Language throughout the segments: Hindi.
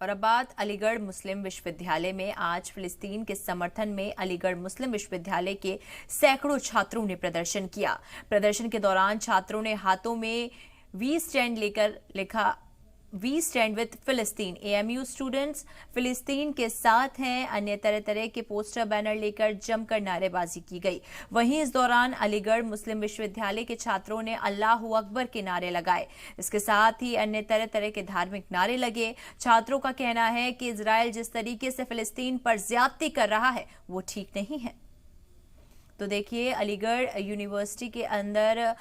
और अब बात अलीगढ़ मुस्लिम विश्वविद्यालय में आज फिलिस्तीन के समर्थन में अलीगढ़ मुस्लिम विश्वविद्यालय के सैकड़ों छात्रों ने प्रदर्शन किया। प्रदर्शन के दौरान छात्रों ने हाथों में वी स्टैंड लेकर लिखा वी स्टैंड विद फिलिस्तीन। एएमयू स्टूडेंट्स फिलिस्तीन के साथ हैं। अन्य तरह तरह के पोस्टर बैनर लेकर जमकर नारेबाजी की गई। वहीं इस दौरान अलीगढ़ मुस्लिम विश्वविद्यालय के छात्रों ने अल्लाहू अकबर के नारे लगाए। इसके साथ ही अन्य तरह तरह के धार्मिक नारे लगे। छात्रों का कहना है कि इजराइल जिस तरीके से फिलिस्तीन पर ज्यादती कर रहा है वो ठीक नहीं है। तो देखिए, अलीगढ़ यूनिवर्सिटी के अंदर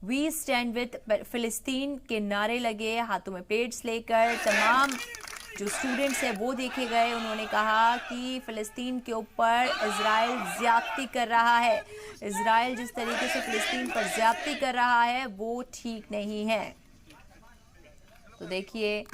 वी स्टैंड विद फिलिस्तीन के नारे लगे। हाथों में प्लेट्स लेकर तमाम जो स्टूडेंट्स हैं वो देखे गए। उन्होंने कहा कि फिलिस्तीन के ऊपर इजराइल ज्यादती कर रहा है। इजराइल जिस तरीके से फिलिस्तीन पर ज्यादती कर रहा है वो ठीक नहीं है। तो देखिए,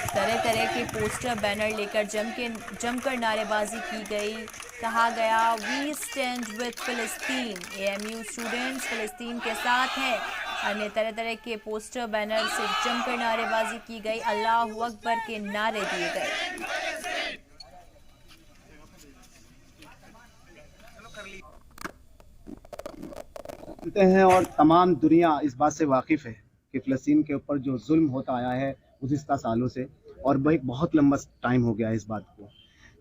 तरह तरह के पोस्टर बैनर लेकर जमकर नारेबाजी की गई। कहा गया वी स्टैंड विद फिलिस्तीन। एएमयू स्टूडेंट्स फिलिस्तीन के साथ हैं। अन्य तरह तरह के पोस्टर बैनर से जमकर नारेबाजी की गई। अल्लाहू अकबर के नारे दिए गए। हैं और तमाम दुनिया इस बात से वाकिफ है कि फ़लस्तीन के ऊपर जो जुल्म होता आया है गुज़िश्ता सालों से, और वह एक बहुत लंबा टाइम हो गया है इस बात को।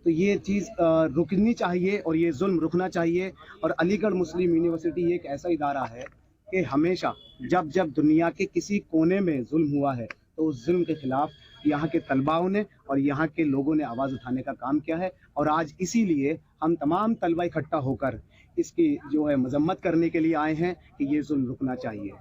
तो ये चीज़ रुकनी चाहिए और ये जुल्म रुकना चाहिए। और अलीगढ़ मुस्लिम यूनिवर्सिटी एक ऐसा इदारा है कि हमेशा जब जब दुनिया के किसी कोने में जुल्म हुआ है तो उस जुल्म के खिलाफ यहाँ के तलबाओं ने और यहाँ के लोगों ने आवाज़ उठाने का काम किया है। और आज इसीलिए हम तमाम तलबा इकट्ठा होकर इसकी जो है मजम्मत करने के लिए आए हैं कि ये जुल्म रुकना चाहिए।